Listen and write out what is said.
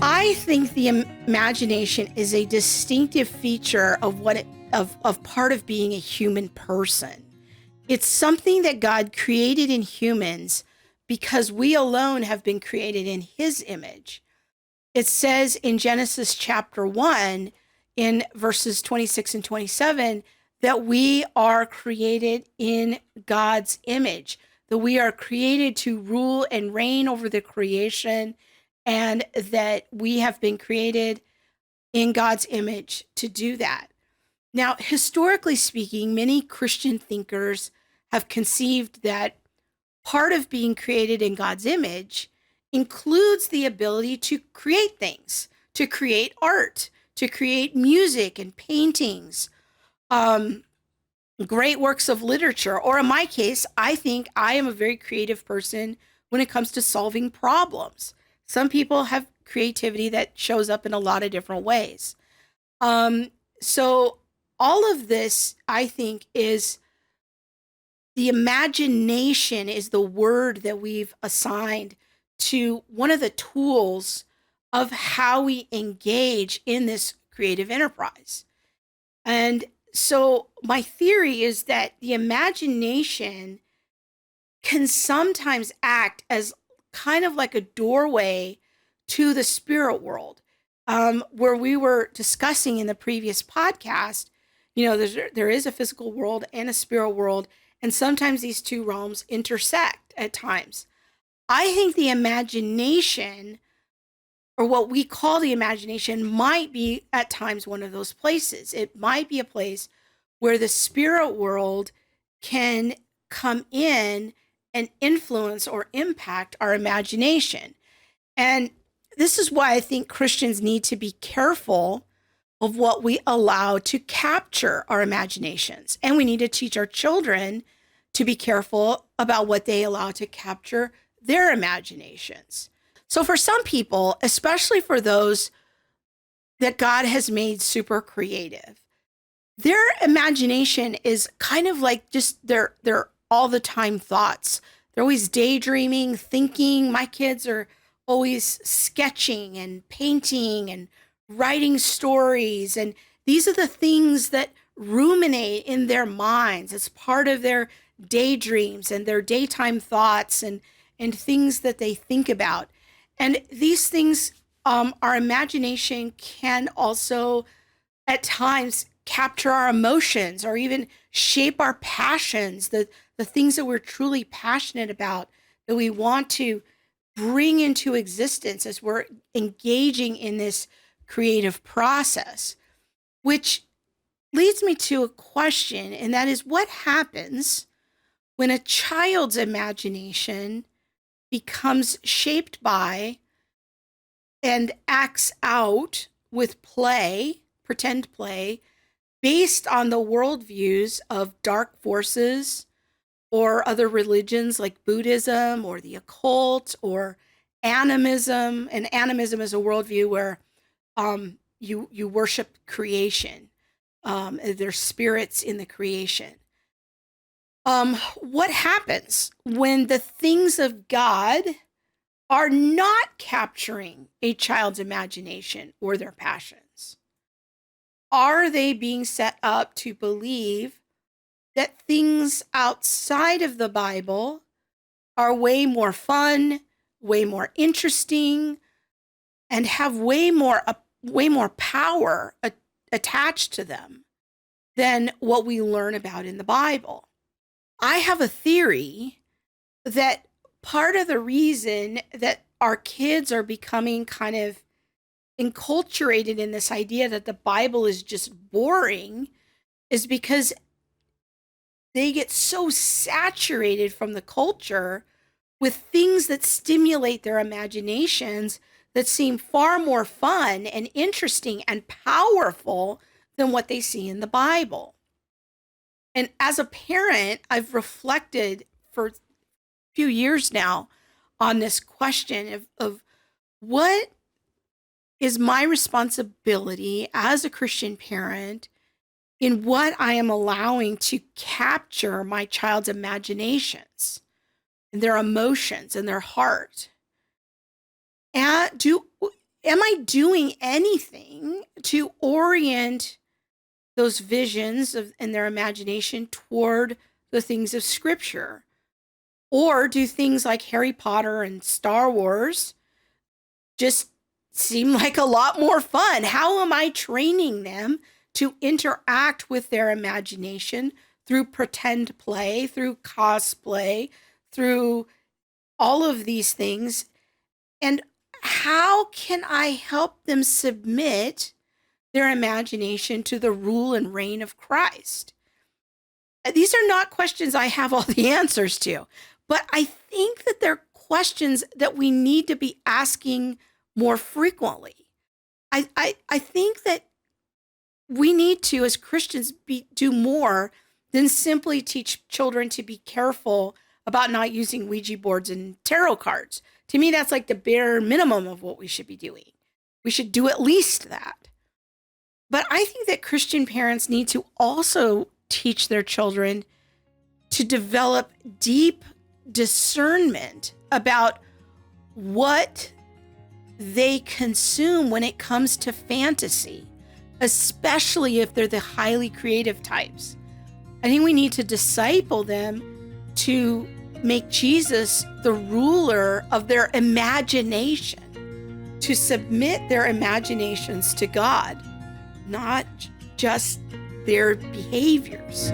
I think the imagination is a distinctive feature of of part of being a human person. It's something that God created in humans because we alone have been created in his image. It says in Genesis chapter 1 in verses 26 and 27 that we are created in God's image, that we are created to rule and reign over the creation, and that we have been created in God's image to do that. Now, historically speaking, many Christian thinkers have conceived that part of being created in God's image includes the ability to create things, to create art, to create music and paintings, great works of literature. Or in my case, I think I am a very creative person when it comes to solving problems. Some people have creativity that shows up in a lot of different ways. So all of this, I think, is the imagination is the word that we've assigned to one of the tools of how we engage in this creative enterprise. And so my theory is that the imagination can sometimes act as kind of like a doorway to the spirit world, where we were discussing in the previous podcast. There is a physical world and a spirit world, and sometimes these two realms intersect at times. I think the imagination, or what we call the imagination, might be at times one of those places. It might be a place where the spirit world can come in and influence or impact our imagination. And this is why I think Christians need to be careful of what we allow to capture our imaginations. And we need to teach our children to be careful about what they allow to capture their imaginations. So for some people, especially for those that God has made super creative, their imagination is kind of like just their all the time thoughts. They're always daydreaming, thinking. My kids are always sketching and painting and writing stories. And these are the things that ruminate in their minds. It's part of their daydreams and their daytime thoughts and things that they think about. And these things, our imagination can also at times capture our emotions or even shape our passions, the things that we're truly passionate about, that we want to bring into existence as we're engaging in this creative process. Which leads me to a question, and that is, what happens when a child's imagination becomes shaped by and acts out with play, pretend play, based on the worldviews of dark forces or other religions like Buddhism or the occult or animism? And animism is a worldview where you worship creation. There's spirits in the creation. What happens when the things of God are not capturing a child's imagination or their passions? Are they being set up to believe that things outside of the Bible are way more fun, way more interesting, and have way more power attached to them than what we learn about in the Bible? I have a theory that part of the reason that our kids are becoming kind of enculturated in this idea that the Bible is just boring is because they get so saturated from the culture with things that stimulate their imaginations that seem far more fun and interesting and powerful than what they see in the Bible. And as a parent, I've reflected for a few years now on this question of what is my responsibility as a Christian parent in what I am allowing to capture my child's imaginations and their emotions and their heart. And am I doing anything to orient those visions and their imagination toward the things of Scripture? Or do things like Harry Potter and Star Wars just seem like a lot more fun? How am I training them to interact with their imagination through pretend play, through cosplay, through all of these things? And how can I help them submit their imagination to the rule and reign of Christ? These are not questions I have all the answers to, but I think that they're questions that we need to be asking more frequently. I think that we need to, as Christians, do more than simply teach children to be careful about not using Ouija boards and tarot cards. To me, that's like the bare minimum of what we should be doing. We should do at least that. But I think that Christian parents need to also teach their children to develop deep discernment about what they consume when it comes to fantasy, especially if they're the highly creative types. I think we need to disciple them to make Jesus the ruler of their imagination, to submit their imaginations to God, not just their behaviors.